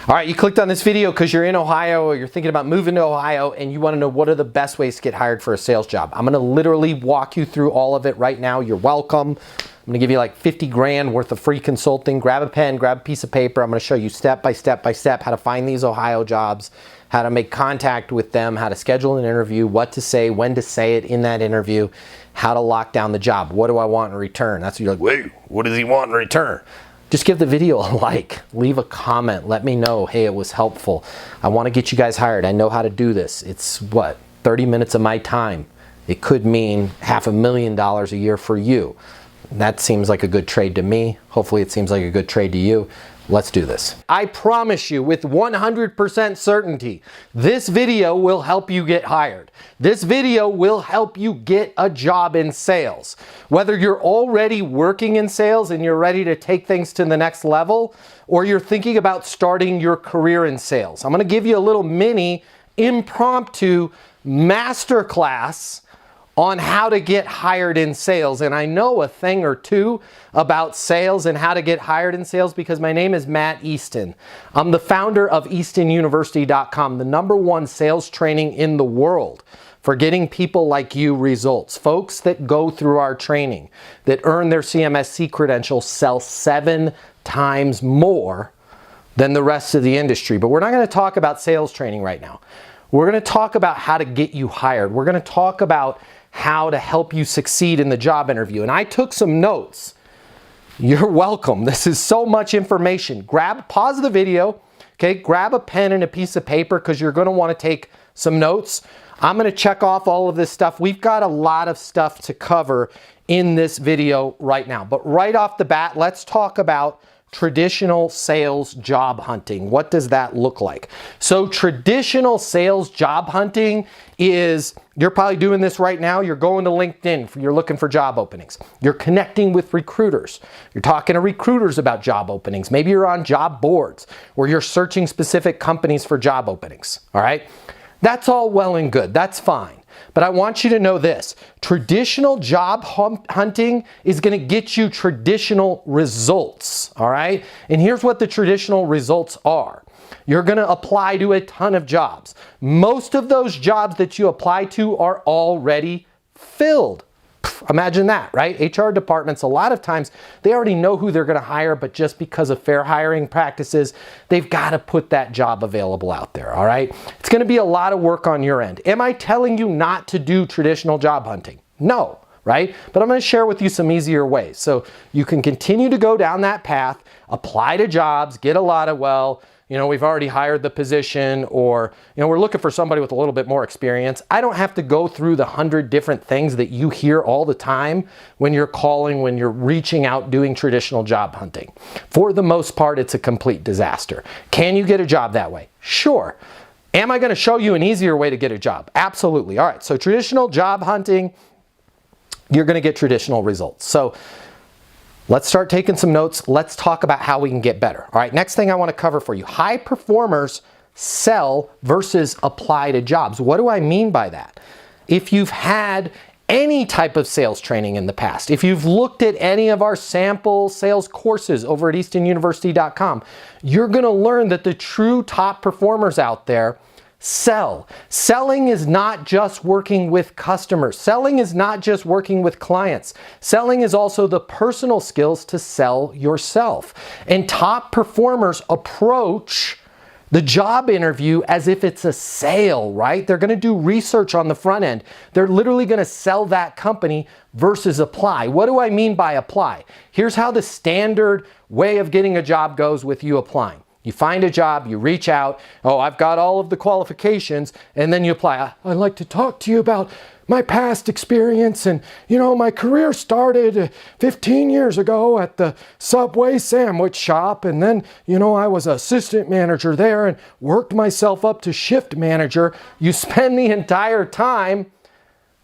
All right, you clicked on this video because you're in Ohio or you're thinking about moving to Ohio and you want to know what are the best ways to get hired for a sales job. I'm going to literally walk you through all of it right now. You're welcome. I'm going to give you like 50 grand worth of free consulting. Grab a pen, grab a piece of paper. I'm going to show you step by step how to find these Ohio jobs, how to make contact with them, how to schedule an interview, what to say, when to say it in that interview, how to lock down the job. What do I want in return? That's what you're like, wait, what does he want in return? Just give the video a like, leave a comment, let me know, hey, it was helpful. I want to get you guys hired. I know how to do this. It's what, 30 minutes of my time. It could mean $500,000 a year for you. That seems like a good trade to me. Hopefully it seems like a good trade to you. Let's do this. I promise you with 100% certainty, this video will help you get hired. This video will help you get a job in sales. Whether you're already working in sales and you're ready to take things to the next level, or you're thinking about starting your career in sales. I'm gonna give you a little mini impromptu masterclass on how to get hired in sales. And I know a thing or two about sales and how to get hired in sales because my name is Matt Easton. I'm the founder of EastonUniversity.com, the #1 sales training in the world for getting people like you results. Folks that go through our training, that earn their CMSC credential, sell 7 times more than the rest of the industry. But we're not gonna talk about sales training right now. We're gonna talk about how to get you hired. We're gonna talk about how to help you succeed in the job interview. And I took some notes. You're welcome. This is so much information. Pause the video, okay? Grab a pen and a piece of paper because you're gonna wanna take some notes. I'm gonna check off all of this stuff. We've got a lot of stuff to cover in this video right now. But right off the bat, let's talk about traditional sales job hunting. What does that look like? So traditional sales job hunting is, you're probably doing this right now, you're going to LinkedIn, you're looking for job openings. You're connecting with recruiters. You're talking to recruiters about job openings. Maybe you're on job boards where you're searching specific companies for job openings, all right? That's all well and good, that's fine. But I want you to know this, traditional job hunting is gonna get you traditional results, all right? And here's what the traditional results are. You're gonna apply to a ton of jobs. Most of those jobs that you apply to are already filled. Imagine that, right? HR departments, a lot of times, they already know who they're gonna hire, but just because of fair hiring practices, they've gotta put that job available out there, all right? It's gonna be a lot of work on your end. Am I telling you not to do traditional job hunting? No, right? But I'm gonna share with you some easier ways. So you can continue to go down that path, apply to jobs, get a lot of, well, you know, we've already hired the position, or, you know, we're looking for somebody with a little bit more experience. I don't have to go through the 100 different things that you hear all the time when you're calling, when you're reaching out, doing traditional job hunting. For the most part, it's a complete disaster. Can you get a job that way? Sure. Am I going to show you an easier way to get a job? Absolutely. All right. So traditional job hunting, you're going to get traditional results. So let's start taking some notes. Let's talk about how we can get better. All right, next thing I want to cover for you. High performers sell versus apply to jobs. What do I mean by that? If you've had any type of sales training in the past, if you've looked at any of our sample sales courses over at EastonUniversity.com, you're going to learn that the true top performers out there sell. Selling is not just working with customers. Selling is not just working with clients. Selling is also the personal skills to sell yourself. And top performers approach the job interview as if it's a sale, right? They're going to do research on the front end. They're literally going to sell that company versus apply. What do I mean by apply? Here's how the standard way of getting a job goes with you applying. You find a job, you reach out, oh, I've got all of the qualifications, and then you apply. I'd like to talk to you about my past experience, and you know, my career started 15 years ago at the Subway sandwich shop, and then, you know, I was assistant manager there and worked myself up to shift manager. You spend the entire time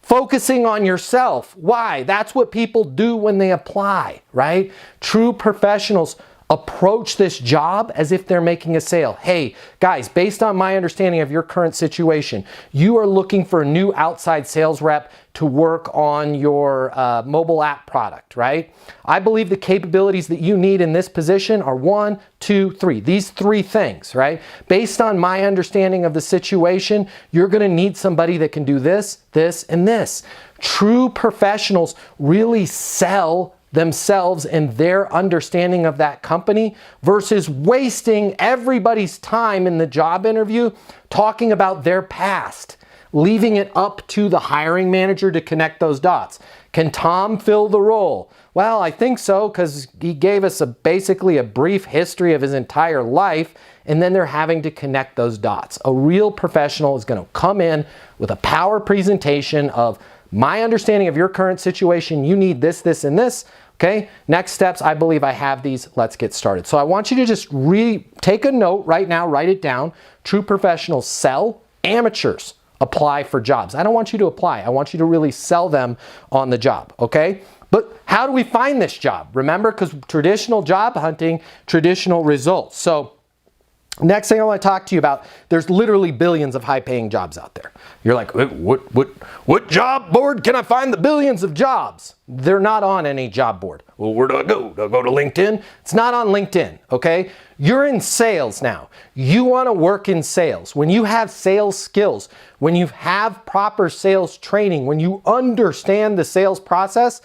focusing on yourself. Why? That's what people do when they apply, right? True professionals Approach this job as if they're making a sale. Hey, guys, based on my understanding of your current situation, you are looking for a new outside sales rep to work on your mobile app product, right? I believe the capabilities that you need in this position are 1, 2, 3. These 3 things, right? Based on my understanding of the situation, you're going to need somebody that can do this, this, and this. True professionals really sell themselves and their understanding of that company versus wasting everybody's time in the job interview talking about their past, leaving it up to the hiring manager to connect those dots. Can Tom fill the role? Well, I think so, because he gave us basically a brief history of his entire life, and then they're having to connect those dots. A real professional is going to come in with a power presentation of my understanding of your current situation. You need this, this, and this. Okay, next steps, I believe I have these. Let's get started. So I want you to just take a note right now, write it down. True professionals sell, amateurs apply for jobs. I don't want you to apply. I want you to really sell them on the job, okay? But how do we find this job? Remember, because traditional job hunting, traditional results. So next thing I want to talk to you about, there's literally billions of high-paying jobs out there. You're like, what job board can I find the billions of jobs? They're not on any job board. Well, where do I go? Do I go to LinkedIn? It's not on LinkedIn, okay? You're in sales now. You want to work in sales. When you have sales skills, when you have proper sales training, when you understand the sales process,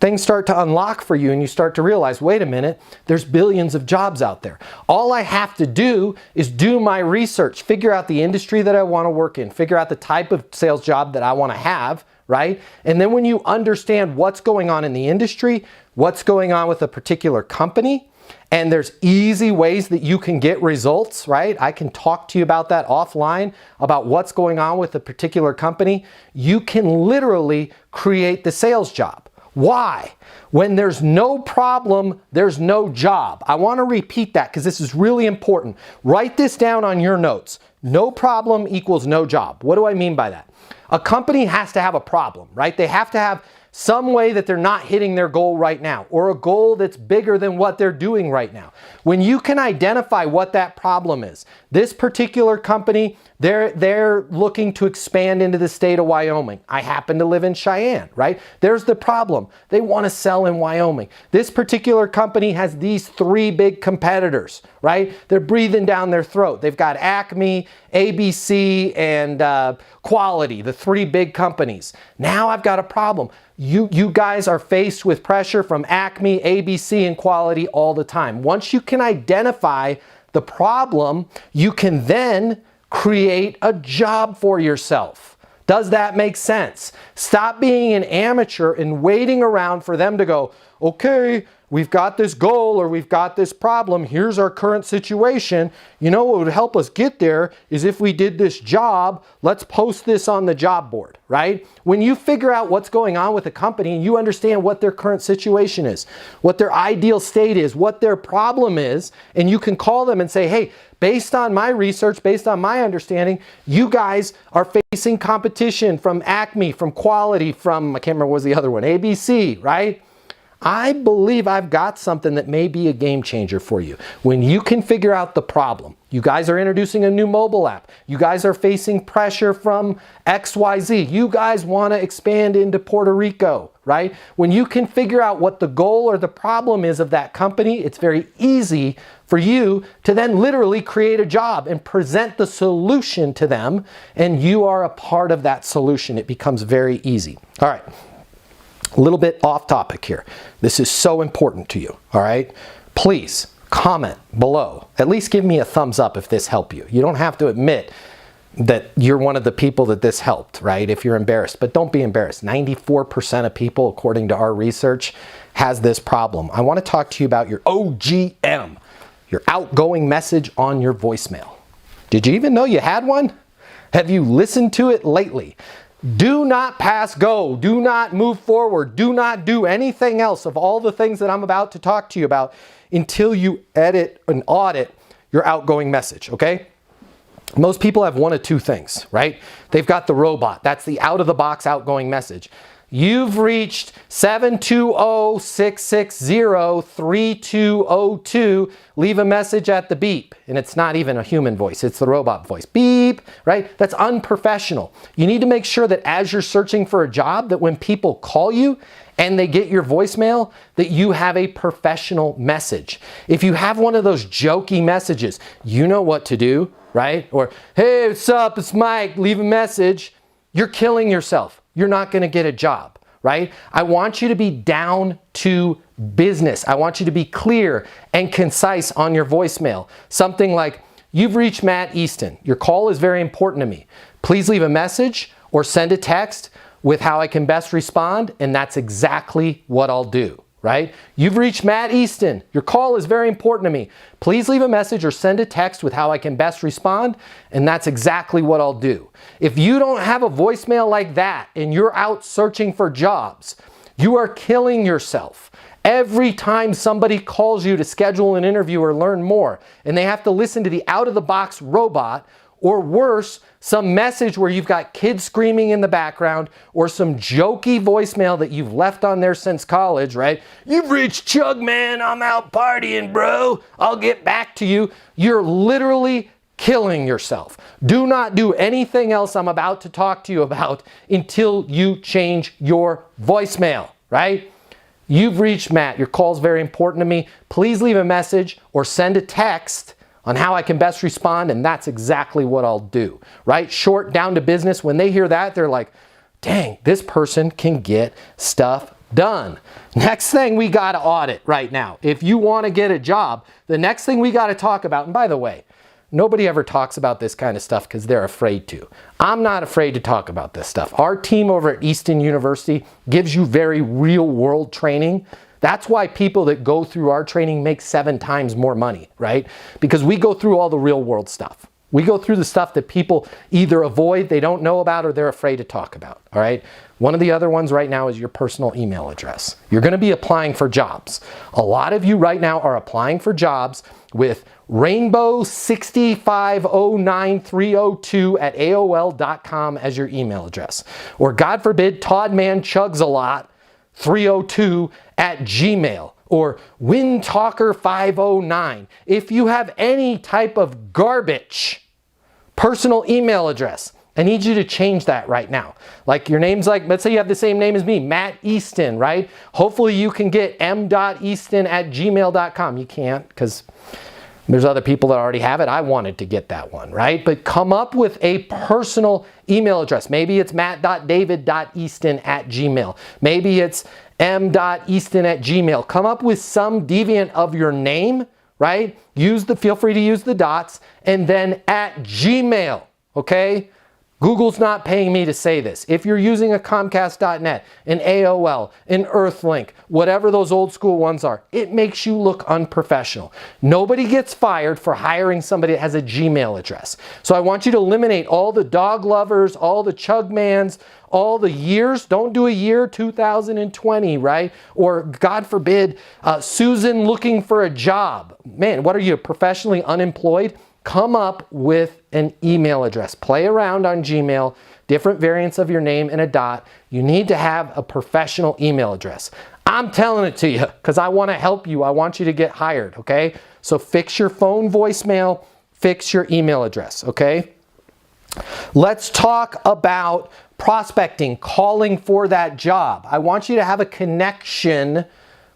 things start to unlock for you and you start to realize, wait a minute, there's billions of jobs out there. All I have to do is do my research, figure out the industry that I want to work in, figure out the type of sales job that I want to have, right? And then when you understand what's going on in the industry, what's going on with a particular company, and there's easy ways that you can get results, right? I can talk to you about that offline, about what's going on with a particular company. You can literally create the sales job. Why? When there's no problem, there's no job. I want to repeat that because this is really important. Write this down on your notes. No problem equals no job. What do I mean by that? A company has to have a problem, right? They have to have some way that they're not hitting their goal right now, or a goal that's bigger than what they're doing right now. When you can identify what that problem is, this particular company, they're looking to expand into the state of Wyoming. I happen to live in Cheyenne, right? There's the problem. They want to sell in Wyoming. This particular company has these 3 big competitors, right? They're breathing down their throat. They've got Acme, ABC, and Quality, the 3 big companies. Now I've got a problem. You guys are faced with pressure from Acme, ABC, and Quality all the time. Once you can identify the problem, you can then create a job for yourself. Does that make sense? Stop being an amateur and waiting around for them to go, okay, we've got this goal or we've got this problem. Here's our current situation. You know what would help us get there is if we did this job, let's post this on the job board, right? When you figure out what's going on with a company and you understand what their current situation is, what their ideal state is, what their problem is, and you can call them and say, hey, based on my research, based on my understanding, you guys are facing competition from Acme, from Quality, from, I can't remember what was the other one, ABC, right? I believe I've got something that may be a game changer for you. When you can figure out the problem, you guys are introducing a new mobile app. You guys are facing pressure from XYZ. You guys want to expand into Puerto Rico, right? When you can figure out what the goal or the problem is of that company, it's very easy for you to then literally create a job and present the solution to them, and you are a part of that solution. It becomes very easy. All right. A little bit off topic here. This is so important to you, all right? Please comment below. At least give me a thumbs up if this helped you. You don't have to admit that you're one of the people that this helped, right? If you're embarrassed, but don't be embarrassed. 94% of people, according to our research, has this problem. I want to talk to you about your OGM, your outgoing message on your voicemail. Did you even know you had one? Have you listened to it lately? Do not pass go. Do not move forward. Do not do anything else of all the things that I'm about to talk to you about until you edit and audit your outgoing message, okay? Most people have one of 2 things, right? They've got the robot. That's the out-of-the-box outgoing message. You've reached 720-660-3202. Leave a message at the beep. And it's not even a human voice, it's the robot voice. Beep, right? That's unprofessional. You need to make sure that as you're searching for a job, that when people call you and they get your voicemail, that you have a professional message. If you have one of those jokey messages, you know what to do, right? Or, hey, what's up? It's Mike. Leave a message. You're killing yourself. You're not going to get a job, right? I want you to be down to business. I want you to be clear and concise on your voicemail. Something like, you've reached Matt Easton. Your call is very important to me. Please leave a message or send a text with how I can best respond, and that's exactly what I'll do, right? You've reached Matt Easton. Your call is very important to me. Please leave a message or send a text with how I can best respond, and that's exactly what I'll do. If you don't have a voicemail like that and you're out searching for jobs, you are killing yourself. Every time somebody calls you to schedule an interview or learn more, and they have to listen to the out-of-the-box robot, or worse, some message where you've got kids screaming in the background, or some jokey voicemail that you've left on there since college, right? You've reached Chug, man. I'm out partying, bro. I'll get back to you. You're literally killing yourself. Do not do anything else I'm about to talk to you about until you change your voicemail, right? You've reached Matt. Your call is very important to me. Please leave a message or send a text on how I can best respond, and that's exactly what I'll do, right? Short, down to business. When they hear that, they're like, dang, this person can get stuff done. Next thing we got to audit right now. If you want to get a job, the next thing we got to talk about, and by the way, nobody ever talks about this kind of stuff because they're afraid to. I'm not afraid to talk about this stuff. Our team over at Easton University gives you very real world training. That's why people that go through our training make 7 times more money, right? Because we go through all the real world stuff. We go through the stuff that people either avoid, they don't know about, or they're afraid to talk about, all right? One of the other ones right now is your personal email address. You're going to be applying for jobs. A lot of you right now are applying for jobs with rainbow6509302@aol.com as your email address. Or God forbid, toddmanchugsalot302@gmail, or windtalker509. If you have any type of garbage personal email address, I need you to change that right now. Like your name's like, let's say you have the same name as me, Matt Easton, right? Hopefully you can get m.easton@gmail.com. You can't because there's other people that already have it. I wanted to get that one, right? But come up with a personal email address. Maybe it's matt.david.easton@gmail. Maybe it's m.easton@gmail. Come up with some deviant of your name, right? Feel free to use the dots, and then at Gmail, okay? Google's not paying me to say this. If you're using a Comcast.net, an AOL, an Earthlink, whatever those old school ones are, it makes you look unprofessional. Nobody gets fired for hiring somebody that has a Gmail address. So I want you to eliminate all the dog lovers, all the chugmans, all the years. Don't do a year 2020, right? Or God forbid, Susan looking for a job. Man, what are you, professionally unemployed? Come up with an email address. Play around on Gmail, different variants of your name and a dot. You need to have a professional email address. I'm telling it to you because I want to help you. I want you to get hired, okay? So fix your phone voicemail, fix your email address, okay? Let's talk about prospecting, calling for that job. I want you to have a connection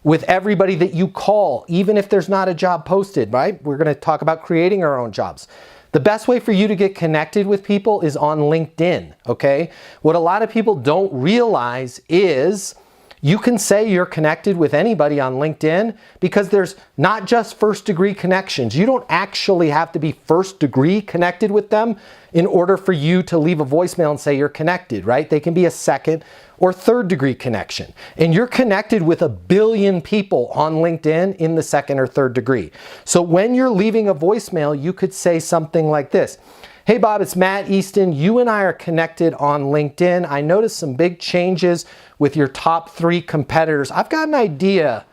with everybody that you call, even if there's not a job posted, right? We're going to talk about creating our own jobs. The best way for you to get connected with people is on LinkedIn, okay? What a lot of people don't realize is you can say you're connected with anybody on LinkedIn because there's not just first degree connections. You don't actually have to be first degree connected with them in order for you to leave a voicemail and say you're connected, right? They can be a second or third degree connection. And you're connected with 1 billion people on LinkedIn in the second or third degree. So when you're leaving a voicemail, you could say something like this. Hey Bob, it's Matt Easton. You and I are connected on LinkedIn. I noticed some big changes with your top 3 competitors. I've got an idea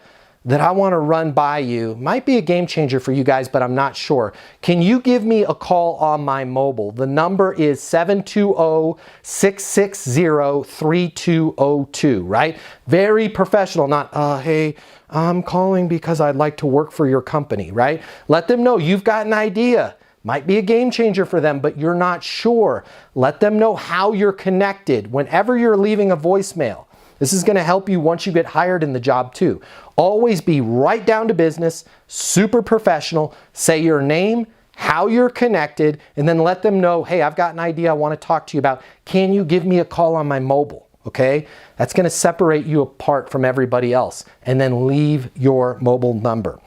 that I want to run by you. Might be a game changer for you guys, but I'm not sure. Can you give me a call on my mobile? The number is 720-660-3202, right? Very professional, not, hey, I'm calling because I'd like to work for your company, right? Let them know you've got an idea. Might be a game changer for them, but you're not sure. Let them know how you're connected whenever you're leaving a voicemail. This is going to help you once you get hired in the job too. Always be right down to business, super professional. Say your name, how you're connected, and then let them know, hey, I've got an idea I want to talk to you about. Can you give me a call on my mobile? Okay? That's going to separate you apart from everybody else. And then leave your mobile number.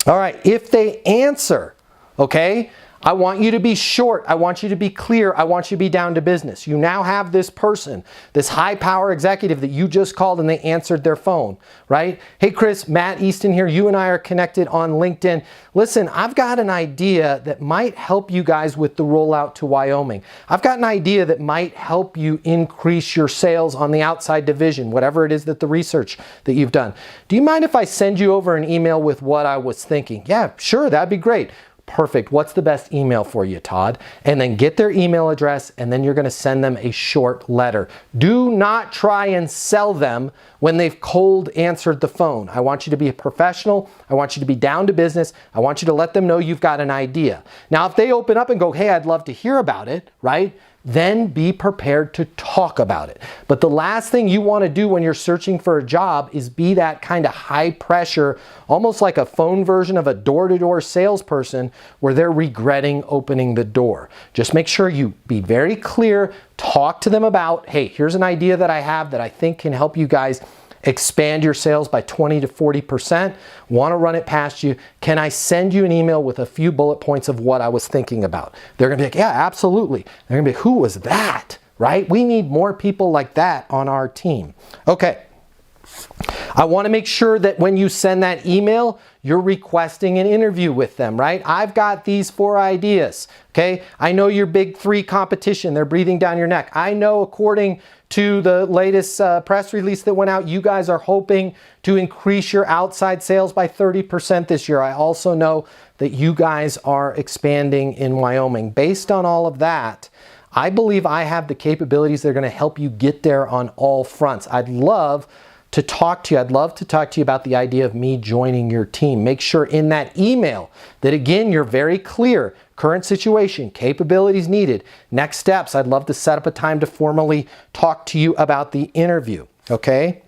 All right, if they answer, okay, I want you to be short. I want you to be clear. I want you to be down to business. You now have this person, this high power executive that you just called and they answered their phone, right? Hey, Chris, Matt Easton here. You and I are connected on LinkedIn. Listen, I've got an idea that might help you guys with the rollout to Wyoming. I've got an idea that might help you increase your sales on the outside division, whatever it is that the research that you've done. Do you mind if I send you over an email with what I was thinking? Yeah, sure, that'd be great. Perfect. What's the best email for you, Todd? And then get their email address, and then you're going to send them a short letter. Do not try and sell them when they've cold answered the phone. I want you to be a professional. I want you to be down to business. I want you to let them know you've got an idea. Now, if they open up and go, hey, I'd love to hear about it, right? Then be prepared to talk about it. But the last thing you want to do when you're searching for a job is be that kind of high pressure, almost like a phone version of a door-to-door salesperson where they're regretting opening the door. Just make sure you be very clear, talk to them about, hey, here's an idea that I have that I think can help you guys expand your sales by 20 to 40%. Want to run it past you. Can I send you an email with a few bullet points of what I was thinking about? They're going to be like, yeah, absolutely. They're going to be like, who was that? Right? We need more people like that on our team. Okay. I want to make sure that when you send that email, you're requesting an interview with them, right? I've got these 4 ideas, okay? I know your big 3 competition. They're breathing down your neck. I know according to the latest press release that went out, you guys are hoping to increase your outside sales by 30% this year. I also know that you guys are expanding in Wyoming. Based on all of that, I believe I have the capabilities that are going to help you get there on all fronts. I'd love to talk to you. I'd love to talk to you about the idea of me joining your team. Make sure in that email that, again, you're very clear. Current situation, capabilities needed, next steps. I'd love to set up a time to formally talk to you about the interview, okay?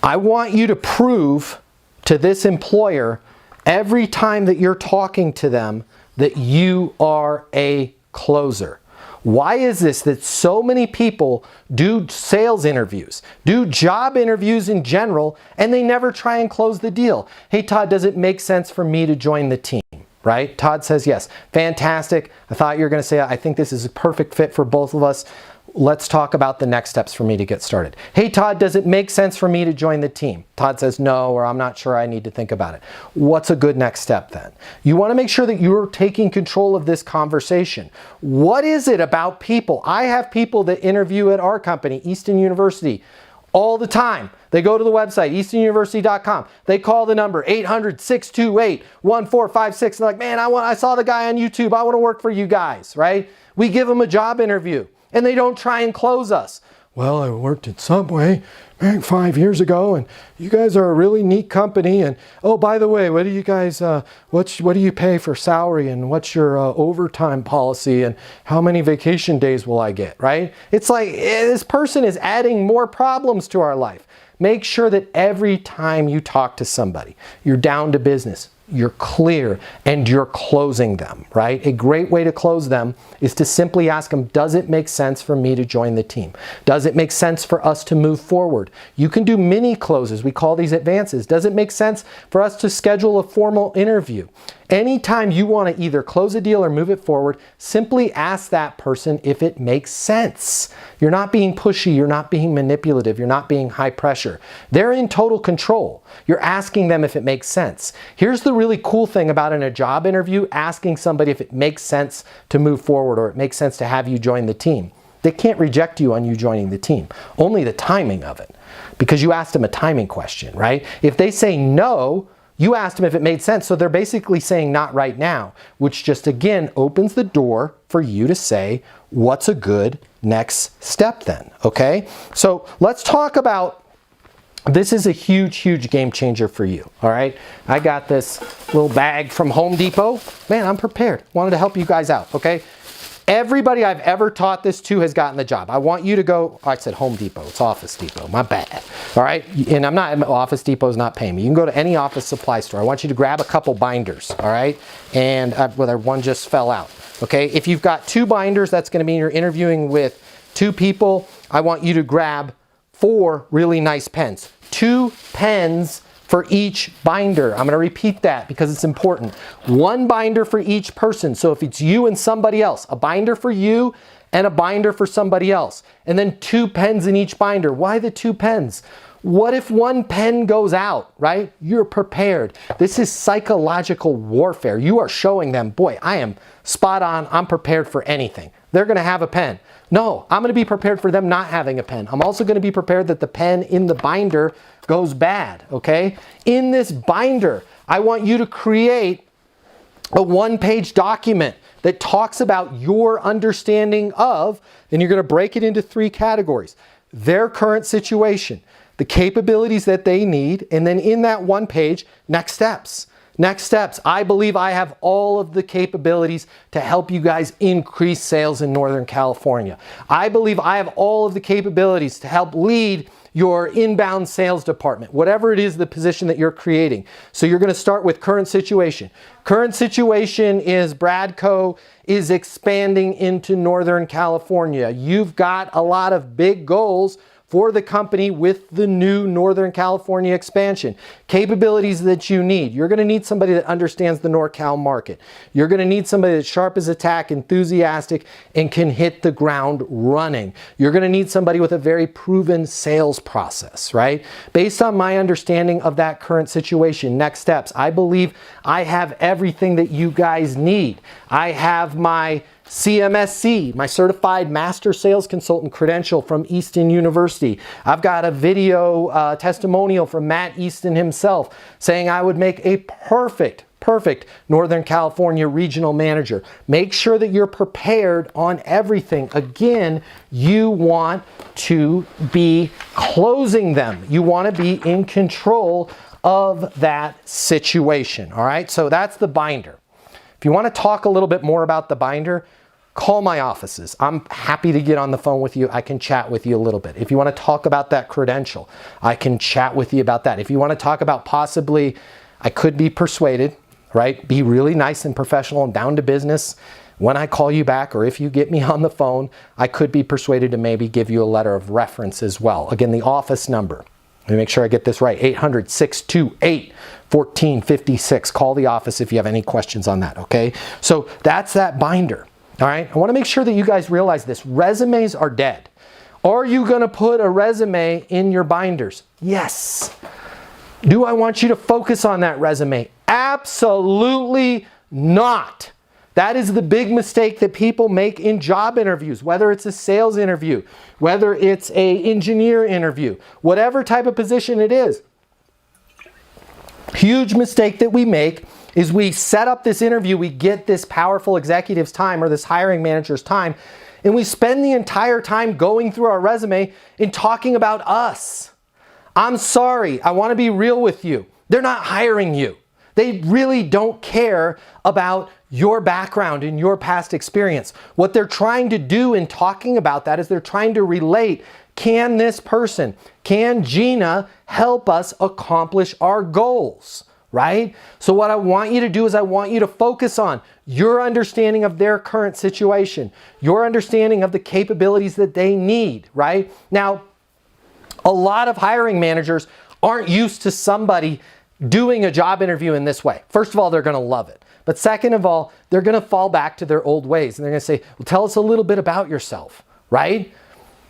I want you to prove to this employer every time that you're talking to them that you are a closer. Why is this that so many people do sales interviews, do job interviews in general, and they never try and close the deal? Hey, Todd, does it make sense for me to join the team? Right? Todd says yes. Fantastic. I thought you were going to say, I think this is a perfect fit for both of us. Let's talk about the next steps for me to get started. Hey, Todd, does it make sense for me to join the team? Todd says no, or I'm not sure, I need to think about it. What's a good next step then? You want to make sure that you're taking control of this conversation. What is it about people? I have people that interview at our company, Easton University, all the time. They go to the website, eastonuniversity.com. They call the number 800-628-1456. They're like, man, I saw the guy on YouTube. I want to work for you guys, right? We give them a job interview and they don't try and close us. Well, I worked at Subway 5 years ago, and you guys are a really neat company. And oh, by the way, what do you guys, what do you pay for salary, and what's your overtime policy, and how many vacation days will I get, right? It's like this person is adding more problems to our life. Make sure that every time you talk to somebody, you're down to business, you're clear, and you're closing them, right? A great way to close them is to simply ask them, does it make sense for me to join the team? Does it make sense for us to move forward? You can do mini closes. We call these advances. Does it make sense for us to schedule a formal interview? Anytime you want to either close a deal or move it forward, simply ask that person if it makes sense. You're not being pushy, you're not being manipulative, you're not being high pressure. They're in total control. You're asking them if it makes sense. Here's the really cool thing about in a job interview, asking somebody if it makes sense to move forward or it makes sense to have you join the team. They can't reject you on you joining the team, only the timing of it. because you asked them a timing question, right? If they say no, you asked them if it made sense. So they're basically saying not right now, which just again opens the door for you to say, what's a good next step then, okay? So let's talk about, this is a huge, huge game changer for you, all right? I got this little bag from Home Depot. Man, I'm prepared. Wanted to help you guys out, okay? Everybody I've ever taught this to has gotten the job. I want you to go, I said Home Depot, it's Office Depot, my bad. All right, and Office Depot's not paying me. You can go to any office supply store. I want you to grab a couple binders, all right? And whether one just fell out, okay? If you've got 2 binders, that's gonna mean you're interviewing with 2 people. I want you to grab 4 really nice pens. 2 pens for each binder. I'm gonna repeat that because it's important. 1 binder for each person. So if it's you and somebody else, a binder for you and a binder for somebody else. And then 2 pens in each binder. Why the 2 pens? What if 1 pen goes out, right? You're prepared. This is psychological warfare. You are showing them, boy, I am spot on. I'm prepared for anything. They're gonna have a pen. No, I'm gonna be prepared for them not having a pen. I'm also gonna be prepared that the pen in the binder goes bad, okay? In this binder, I want you to create a 1-page document that talks about your understanding of, and you're gonna break it into 3 categories. Their current situation, the capabilities that they need, and then in that 1 page, next steps. Next steps. I believe I have all of the capabilities to help you guys increase sales in Northern California. I believe I have all of the capabilities to help lead your inbound sales department, whatever it is the position that you're creating. So you're going to start with current situation. Current situation is Bradco is expanding into Northern California. You've got a lot of big goals for the company with the new Northern California expansion. Capabilities that you need. You're gonna need somebody that understands the NorCal market. You're gonna need somebody that's sharp as a tack, enthusiastic, and can hit the ground running. You're gonna need somebody with a very proven sales process, right? Based on my understanding of that current situation, next steps, I believe I have everything that you guys need. I have my CMSC, my Certified Master Sales Consultant credential from Easton University. I've got a video testimonial from Matt Easton himself saying I would make a perfect Northern California regional manager. Make sure that you're prepared on everything. Again, you want to be closing them. You want to be in control of that situation. All right, so that's the binder. If you want to talk a little bit more about the binder, call my offices. I'm happy to get on the phone with you. I can chat with you a little bit. If you want to talk about that credential, I can chat with you about that. If you want to talk about possibly, I could be persuaded, right? Be really nice and professional and down to business. When I call you back or if you get me on the phone, I could be persuaded to maybe give you a letter of reference as well. Again, the office number. Let me make sure I get this right. 800-628-1456. Call the office if you have any questions on that, okay? So that's that binder. All right, I want to make sure that you guys realize this. Resumes are dead. Are you going to put a resume in your binders? Yes. Do I want you to focus on that resume? Absolutely not. That is the big mistake that people make in job interviews, whether it's a sales interview, whether it's an engineer interview, whatever type of position it is. Huge mistake that we make is we set up this interview, we get this powerful executive's time or this hiring manager's time, and we spend the entire time going through our resume and talking about us. I'm sorry, I want to be real with you. They're not hiring you. They really don't care about your background and your past experience. What they're trying to do in talking about that is they're trying to relate, can this person, can Gina help us accomplish our goals? Right? So what I want you to do is I want you to focus on your understanding of their current situation, your understanding of the capabilities that they need, right? Now, a lot of hiring managers aren't used to somebody doing a job interview in this way. First of all, they're going to love it. But second of all, they're going to fall back to their old ways and they're going to say, well, tell us a little bit about yourself, right?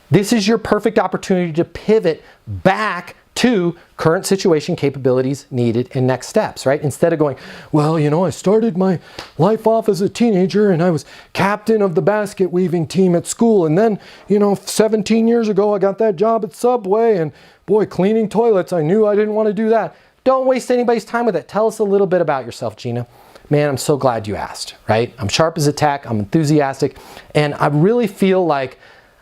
This is your perfect opportunity to pivot back to current situation, capabilities needed, and next steps, right? Instead of going, well, you know, I started my life off as a teenager and I was captain of the basket weaving team at school. And then, you know, 17 years ago, I got that job at Subway and boy, cleaning toilets, I knew I didn't want to do that. Don't waste anybody's time with it. Tell us a little bit about yourself, Gina. Man, I'm so glad you asked, right? I'm sharp as a tack, I'm enthusiastic, and I really feel like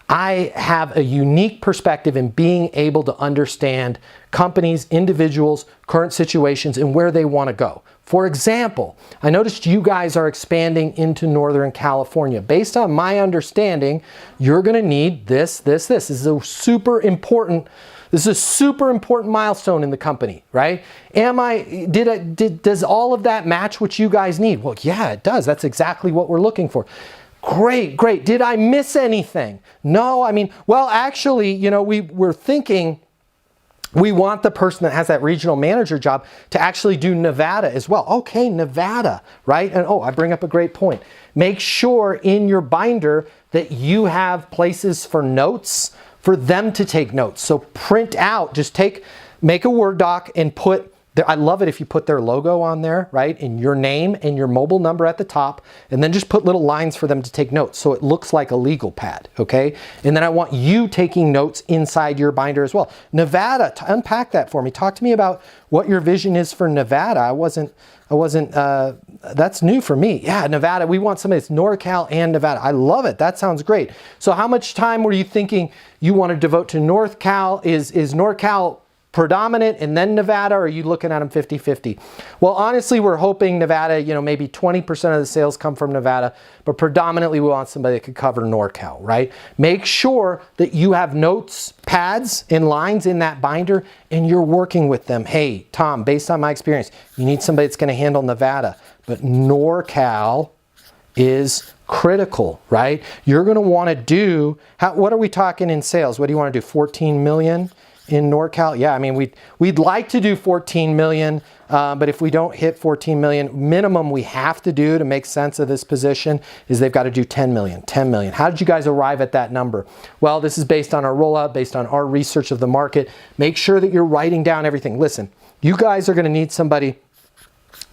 I have a unique perspective in being able to understand companies, individuals, current situations, and where they want to go. For example, I noticed you guys are expanding into Northern California. Based on my understanding, you're going to need this. This is a super important milestone in the company, right? Does all of that match what you guys need? Well, yeah, it does. That's exactly what we're looking for. Great. Did I miss anything? No, I mean, well, actually, you know, we're thinking we want the person that has that regional manager job to actually do Nevada as well. Okay, Nevada, right? And I bring up a great point. Make sure in your binder that you have places for notes for them to take notes. So print out, make a Word doc and I love it if you put their logo on there, right? And your name and your mobile number at the top, and then just put little lines for them to take notes so it looks like a legal pad, okay? And then I want you taking notes inside your binder as well. Nevada, unpack that for me. Talk to me about what your vision is for Nevada. That's new for me. Yeah, Nevada, we want somebody that's NorCal and Nevada. I love it. That sounds great. So how much time were you thinking you want to devote to NorCal? Is NorCal predominant and then Nevada, or are you looking at them 50-50? Well, honestly, we're hoping Nevada, you know, maybe 20% of the sales come from Nevada, but predominantly we want somebody that could cover NorCal, right? Make sure that you have notes, pads, and lines in that binder, and you're working with them. Hey, Tom, based on my experience, you need somebody that's going to handle Nevada, but NorCal is critical, right? You're going to want to do, what are we talking in sales? What do you want to do, 14 million? In NorCal? Yeah, I mean, we'd like to do 14 million, but if we don't hit 14 million, minimum we have to do to make sense of this position is they've got to do 10 million. How did you guys arrive at that number? Well, this is based on our rollout, based on our research of the market. Make sure that you're writing down everything. Listen, you guys are going to need somebody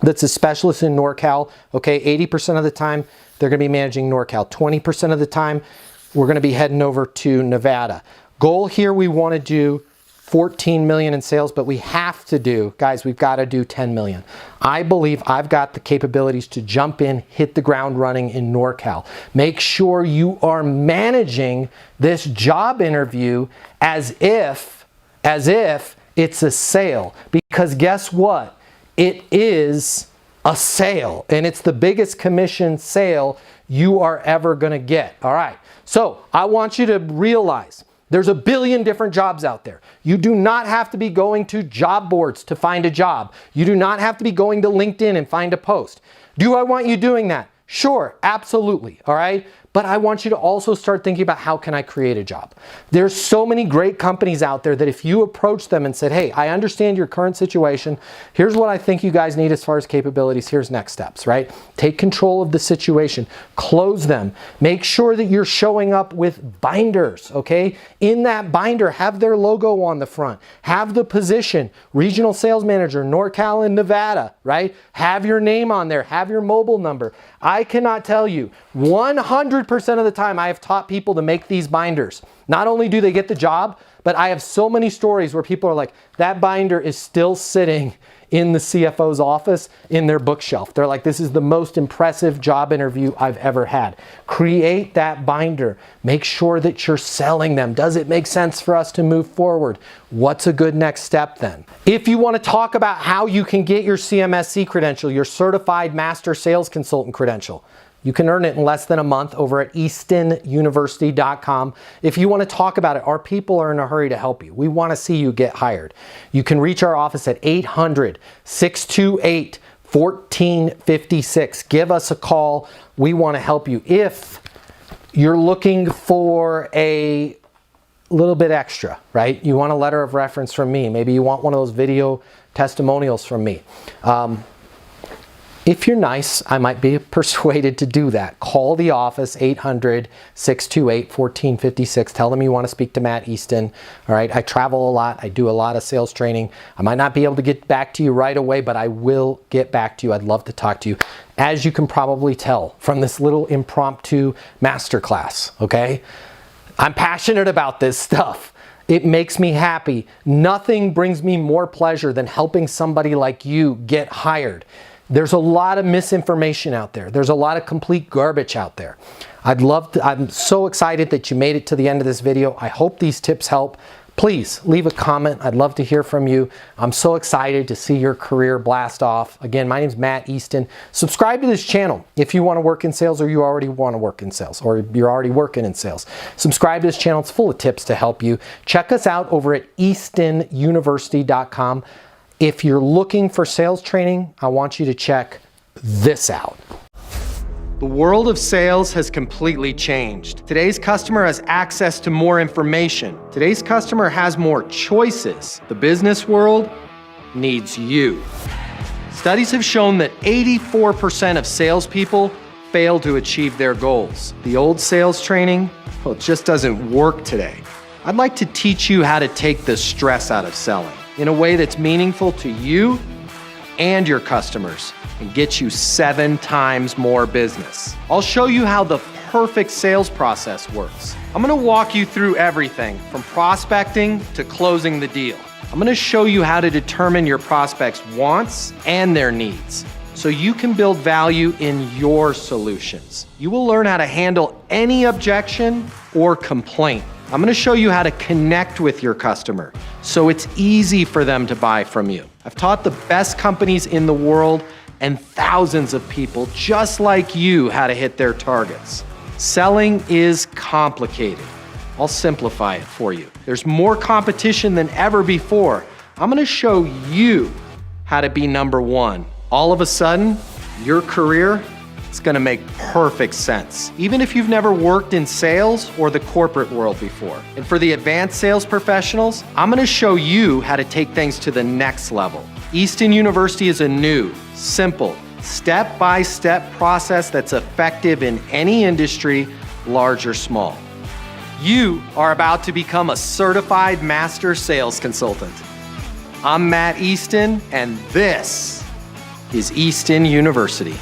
that's a specialist in NorCal, okay? 80% of the time, they're going to be managing NorCal. 20% of the time, we're going to be heading over to Nevada. Goal here, we want to do 14 million in sales, but we have to do, guys, we've got to do 10 million. I believe I've got the capabilities to jump in, hit the ground running in NorCal. Make sure you are managing this job interview as if it's a sale, because guess what? It is a sale, and it's the biggest commission sale you are ever going to get. All right. So I want you to realize there's a billion different jobs out there. You do not have to be going to job boards to find a job. You do not have to be going to LinkedIn and find a post. Do I want you doing that? Sure, absolutely, all right? But I want you to also start thinking about, how can I create a job? There's so many great companies out there that if you approach them and said, hey, I understand your current situation. Here's what I think you guys need as far as capabilities. Here's next steps, right? Take control of the situation. Close them. Make sure that you're showing up with binders, okay? In that binder, have their logo on the front. Have the position, regional sales manager, NorCal and Nevada, right? Have your name on there. Have your mobile number. I cannot tell you, 100% of the time I have taught people to make these binders. Not only do they get the job, but I have so many stories where people are like, that binder is still sitting in the CFO's office in their bookshelf. They're like, this is the most impressive job interview I've ever had. Create that binder. Make sure that you're selling them. Does it make sense for us to move forward? What's a good next step then? If you want to talk about how you can get your CMSC credential, your Certified Master Sales Consultant credential, you can earn it in less than a month over at eastonuniversity.com. If you want to talk about it, our people are in a hurry to help you. We want to see you get hired. You can reach our office at 800-628-1456. Give us a call. We want to help you. If you're looking for a little bit extra, right? You want a letter of reference from me. Maybe you want one of those video testimonials from me. If you're nice, I might be persuaded to do that. Call the office, 800-628-1456. Tell them you want to speak to Matt Easton. All right, I travel a lot. I do a lot of sales training. I might not be able to get back to you right away, but I will get back to you. I'd love to talk to you. As you can probably tell from this little impromptu masterclass, okay? I'm passionate about this stuff. It makes me happy. Nothing brings me more pleasure than helping somebody like you get hired. There's a lot of misinformation out there. There's a lot of complete garbage out there. I'm so excited that you made it to the end of this video. I hope these tips help. Please leave a comment. I'd love to hear from you. I'm so excited to see your career blast off. Again, my name is Matt Easton. Subscribe to this channel if you want to work in sales or you already want to work in sales or you're already working in sales. Subscribe to this channel. It's full of tips to help you. Check us out over at eastonuniversity.com. If you're looking for sales training, I want you to check this out. The world of sales has completely changed. Today's customer has access to more information. Today's customer has more choices. The business world needs you. Studies have shown that 84% of salespeople fail to achieve their goals. The old sales training, well, it just doesn't work today. I'd like to teach you how to take the stress out of selling in a way that's meaningful to you and your customers and get you 7 times more business. I'll show you how the perfect sales process works. I'm gonna walk you through everything from prospecting to closing the deal. I'm gonna show you how to determine your prospects' wants and their needs so you can build value in your solutions. You will learn how to handle any objection or complaint. I'm gonna show you how to connect with your customer so it's easy for them to buy from you. I've taught the best companies in the world and thousands of people just like you how to hit their targets. Selling is complicated. I'll simplify it for you. There's more competition than ever before. I'm gonna show you how to be number one. All of a sudden, your career is gonna make perfect sense, even if you've never worked in sales or the corporate world before. And for the advanced sales professionals, I'm gonna show you how to take things to the next level. Easton University is a new, simple, step-by-step process that's effective in any industry, large or small. You are about to become a certified master sales consultant. I'm Matt Easton, and this is Easton University.